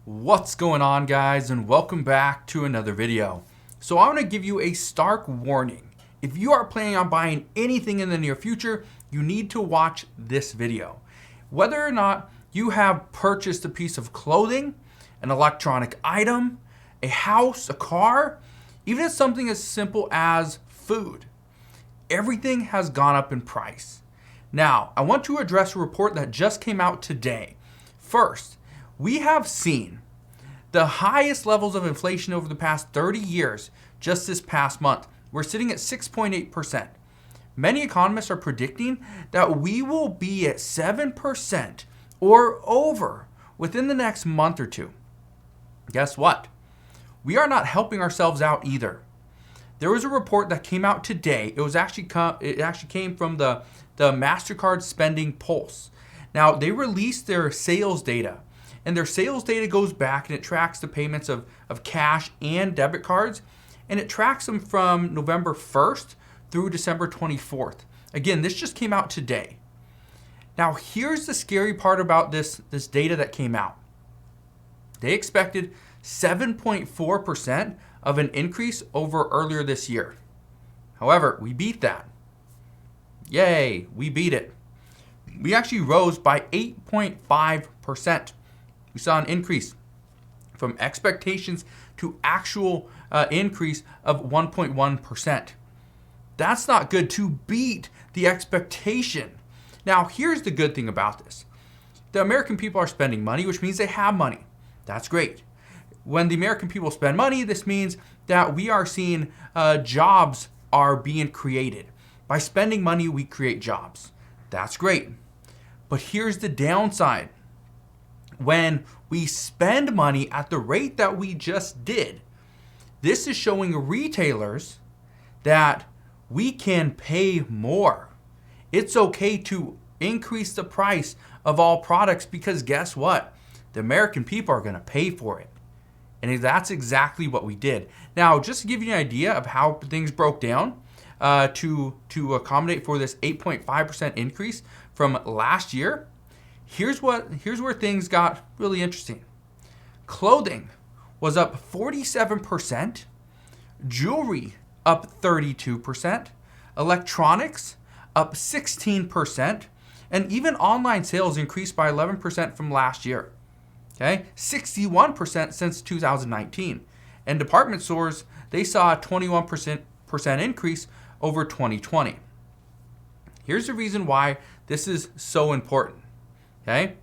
What's going on, guys, and welcome back to another video. So I'm going to give you a stark warning. If you are planning on buying anything in the near future, you need to watch this video. Whether or not you have purchased a piece of clothing, an electronic item, a house, a car, even something as simple as food, everything has gone up in price. Now, I want to address a report that just came out today. First, we have seen the highest levels of inflation over the past 30 years just this past month. We're sitting at 6.8%. Many economists are predicting that we will be at 7% or over within the next month or two. Guess what? We are not helping ourselves out either. There was a report that came out today. It actually came from the Mastercard spending pulse. Now, they released their sales data. And their sales data goes back and it tracks the payments of cash and debit cards. And it tracks them from November 1st through December 24th. Again, this just came out today. Now, here's the scary part about this data that came out. They expected 7.4% of an increase over earlier this year. However, we beat that. Yay, we beat it. We actually rose by 8.5%. We saw an increase from expectations to actual increase of 1.1%. That's not good to beat the expectation. Now, here's the good thing about this. The American people are spending money, which means they have money. That's great. When the American people spend money, this means that we are seeing jobs are being created. By spending money, we create jobs. That's great. But here's the downside. When we spend money at the rate that we just did, this is showing retailers that we can pay more. It's okay to increase the price of all products because guess what? The American people are going to pay for it. And that's exactly what we did. Now, just to give you an idea of how things broke down to accommodate for this 8.5% increase from last year, Here's where things got really interesting. Clothing was up 47%, jewelry up 32%, electronics up 16%, and even online sales increased by 11% from last year. Okay, 61% since 2019. And department stores, they saw a 21% increase over 2020. Here's the reason why this is so important. Okay,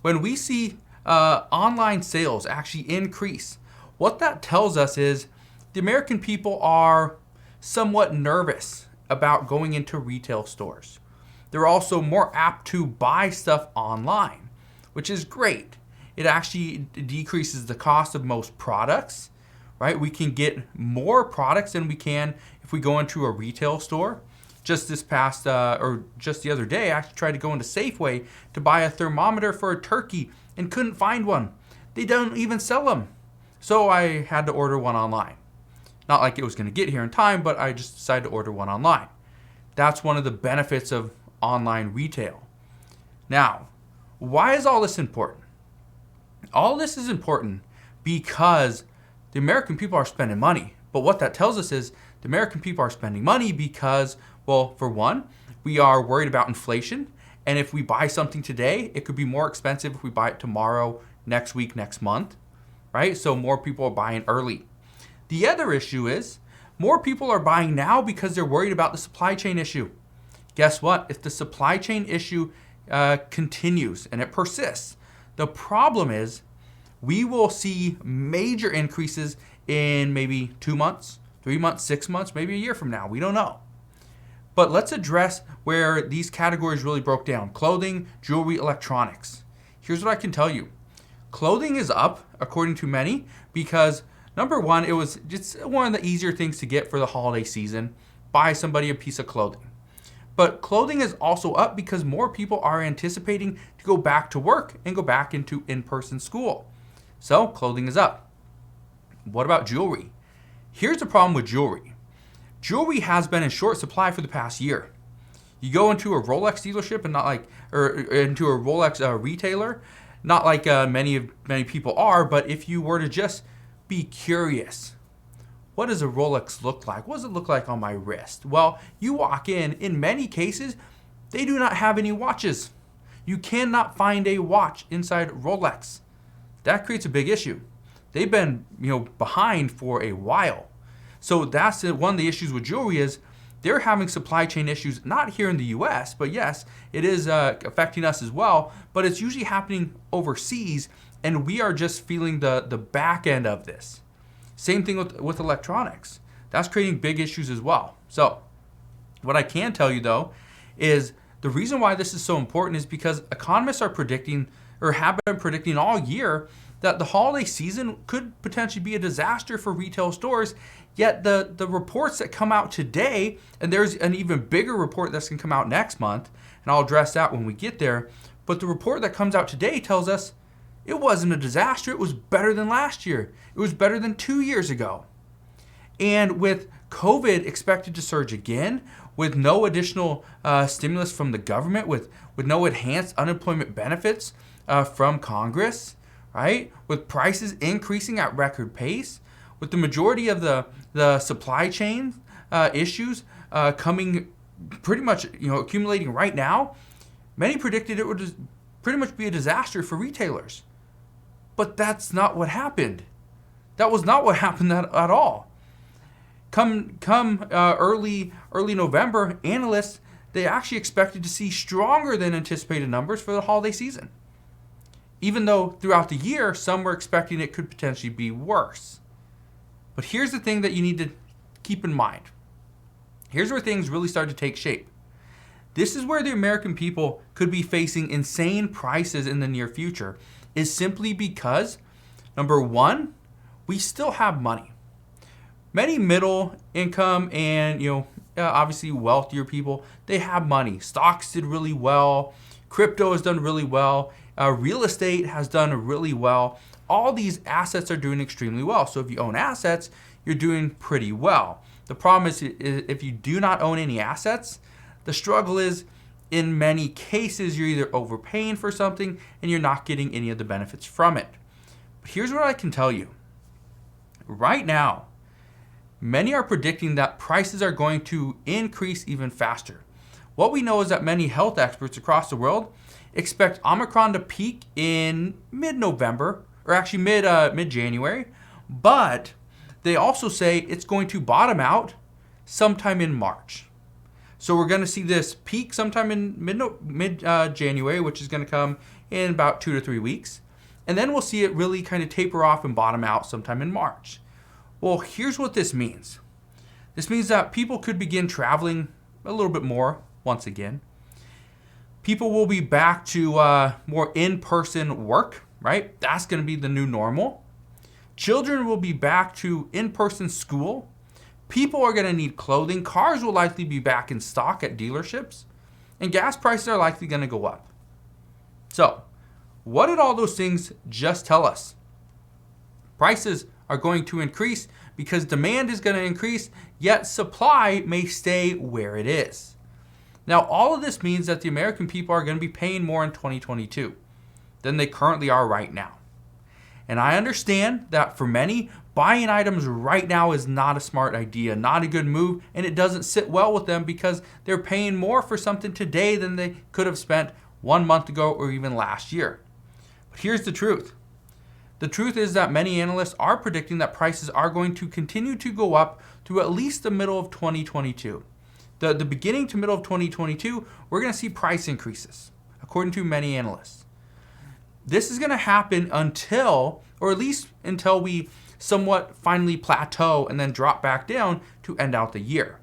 when we see online sales actually increase, what that tells us is the American people are somewhat nervous about going into retail stores. They're also more apt to buy stuff online, which is great. It actually decreases the cost of most products, right? We can get more products than we can if we go into a retail store. Just this past, or just the other day, I actually tried to go into Safeway to buy a thermometer for a turkey and couldn't find one. They don't even sell them. So I had to order one online. Not like it was going to get here in time, but I just decided to order one online. That's one of the benefits of online retail. Now, why is all this important? All this is important because the American people are spending money. But what that tells us is the American people are spending money because, well, for one, we are worried about inflation. And if we buy something today, it could be more expensive if we buy it tomorrow, next week, next month, right? So more people are buying early. The other issue is more people are buying now because they're worried about the supply chain issue. Guess what? If the supply chain issue continues and it persists, the problem is we will see major increases in maybe 2 months, 3 months, 6 months, maybe a year from now. We don't know. But let's address where these categories really broke down. Clothing, jewelry, electronics. Here's what I can tell you. Clothing is up, according to many, because number one, it was just one of the easier things to get for the holiday season. Buy somebody a piece of clothing. But clothing is also up because more people are anticipating to go back to work and go back into in-person school. So clothing is up. What about jewelry? Here's the problem with jewelry. Jewelry has been in short supply for the past year. You go into a Rolex dealership and or into a Rolex retailer, Not like many people are, but if you were to just be curious, what does a Rolex look like? What does it look like on my wrist? Well, you walk in many cases, they do not have any watches. You cannot find a watch inside Rolex. That creates a big issue. They've been, behind for a while. So that's one of the issues with jewelry is they're having supply chain issues, not here in the US, but yes, it is affecting us as well, but it's usually happening overseas, and we are just feeling the back end of this. Same thing with electronics. That's creating big issues as well. So what I can tell you though is the reason why this is so important is because economists are predicting, or have been predicting all year, that the holiday season could potentially be a disaster for retail stores. Yet the reports that come out today, and there's an even bigger report that's going to come out next month, and I'll address that when we get there, but the report that comes out today tells us it wasn't a disaster. It was better than last year. It was better than 2 years ago. And with COVID expected to surge again, with no additional stimulus from the government, with no enhanced unemployment benefits from Congress, right? With prices increasing at record pace, with the majority of the supply chain issues coming pretty much, accumulating right now, many predicted it would pretty much be a disaster for retailers. But that's not what happened. That was not what happened at all. Come early November, analysts, they actually expected to see stronger than anticipated numbers for the holiday season. Even though throughout the year, some were expecting it could potentially be worse. But here's the thing that you need to keep in mind. Here's where things really start to take shape. This is where the American people could be facing insane prices in the near future, is simply because, number one, we still have money. Many middle income and, obviously wealthier people, they have money. Stocks did really well. Crypto has done really well. Real estate has done really well. All these assets are doing extremely well. So if you own assets, you're doing pretty well. The problem is if you do not own any assets, the struggle is in many cases you're either overpaying for something and you're not getting any of the benefits from it. But here's what I can tell you. Right now, many are predicting that prices are going to increase even faster. What we know is that many health experts across the world expect Omicron to peak in mid-November, or actually mid-January, but they also say it's going to bottom out sometime in March. So we're going to see this peak sometime in mid-January, which is going to come in about 2 to 3 weeks. And then we'll see it really kind of taper off and bottom out sometime in March. Well, here's what this means. This means that people could begin traveling a little bit more once again. People will be back to more in-person work, right? That's going to be the new normal. Children will be back to in-person school. People are going to need clothing. Cars will likely be back in stock at dealerships. And gas prices are likely going to go up. So, what did all those things just tell us? Prices are going to increase because demand is going to increase, yet supply may stay where it is. Now, all of this means that the American people are going to be paying more in 2022 than they currently are right now. And I understand that for many, buying items right now is not a smart idea, not a good move, and it doesn't sit well with them because they're paying more for something today than they could have spent 1 month ago or even last year. But here's the truth. The truth is that many analysts are predicting that prices are going to continue to go up through at least the middle of 2022. The beginning to middle of 2022, we're going to see price increases, according to many analysts. This is going to happen until, or at least until we somewhat finally plateau and then drop back down to end out the year.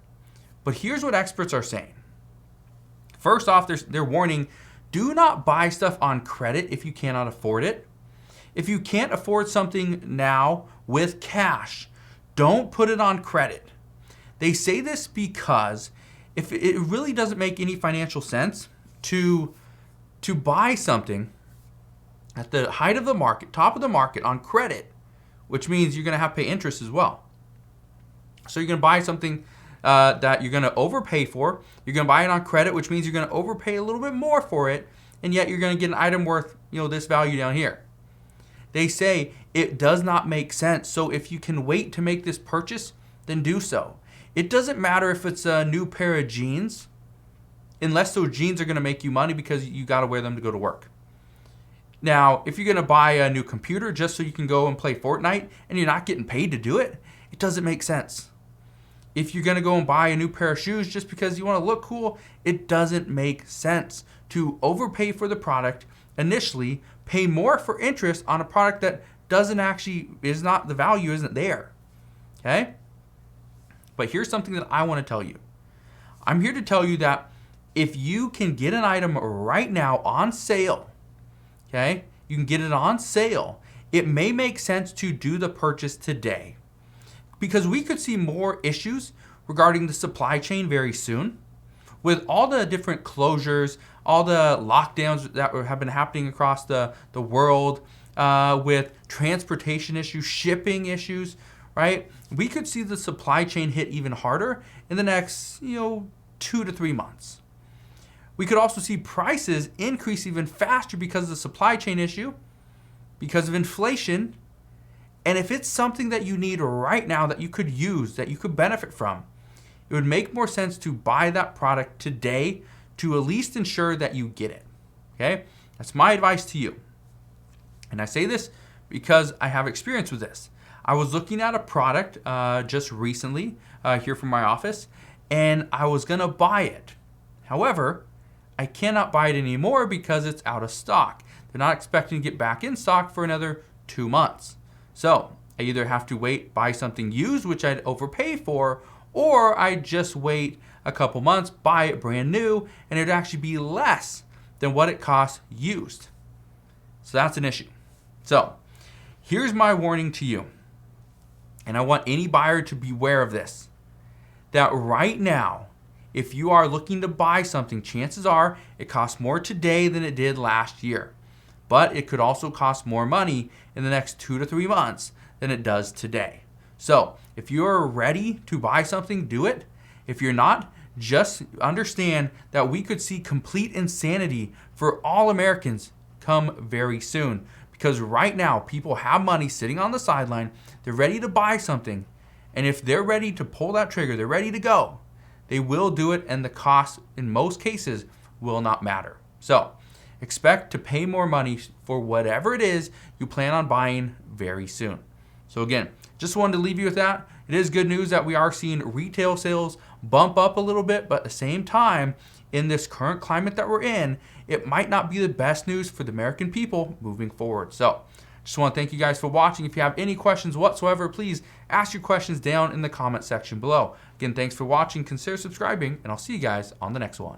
But here's what experts are saying. First off, they're warning, do not buy stuff on credit if you cannot afford it. If you can't afford something now with cash, don't put it on credit. They say this because if it really doesn't make any financial sense to buy something at the height of the market, top of the market on credit, which means you're going to have to pay interest as well. So you're going to buy something that you're going to overpay for. You're going to buy it on credit, which means you're going to overpay a little bit more for it. and yet you're going to get an item worth, this value down here. They say it does not make sense. So if you can wait to make this purchase, then do so. It doesn't matter if it's a new pair of jeans, unless those jeans are going to make you money because you got to wear them to go to work. Now, if you're going to buy a new computer just so you can go and play Fortnite and you're not getting paid to do it, it doesn't make sense. If you're going to go and buy a new pair of shoes just because you want to look cool, it doesn't make sense to overpay for the product initially, pay more for interest on a product that the value isn't there. Okay? But here's something that I want to tell you. I'm here to tell you that if you can get an item right now on sale, okay, you can get it on sale, it may make sense to do the purchase today. Because we could see more issues regarding the supply chain very soon. With all the different closures, all the lockdowns that have been happening across the world, with transportation issues, shipping issues, right? We could see the supply chain hit even harder in the next, 2 to 3 months. We could also see prices increase even faster because of the supply chain issue, because of inflation. And if it's something that you need right now that you could use, that you could benefit from, it would make more sense to buy that product today to at least ensure that you get it. Okay? That's my advice to you. And I say this because I have experience with this. I was looking at a product just recently here from my office, and I was going to buy it. However, I cannot buy it anymore because it's out of stock. They're not expecting to get back in stock for another 2 months. So I either have to buy something used, which I'd overpay for, or I just wait a couple months, buy it brand new, and it'd actually be less than what it costs used. So that's an issue. So here's my warning to you. And I want any buyer to beware of this. That right now, if you are looking to buy something, chances are it costs more today than it did last year. But it could also cost more money in the next 2 to 3 months than it does today. So if you're ready to buy something, do it. If you're not, just understand that we could see complete insanity for all Americans come very soon. Because right now, people have money sitting on the sideline. They're ready to buy something. And if they're ready to pull that trigger, they're ready to go, they will do it, and the cost in most cases will not matter. So expect to pay more money for whatever it is you plan on buying very soon. So again, just wanted to leave you with that. It is good news that we are seeing retail sales bump up a little bit, but at the same time, in this current climate that we're in, it might not be the best news for the American people moving forward. So just want to thank you guys for watching. If you have any questions whatsoever, please ask your questions down in the comment section below. Again, thanks for watching. Consider subscribing, and I'll see you guys on the next one.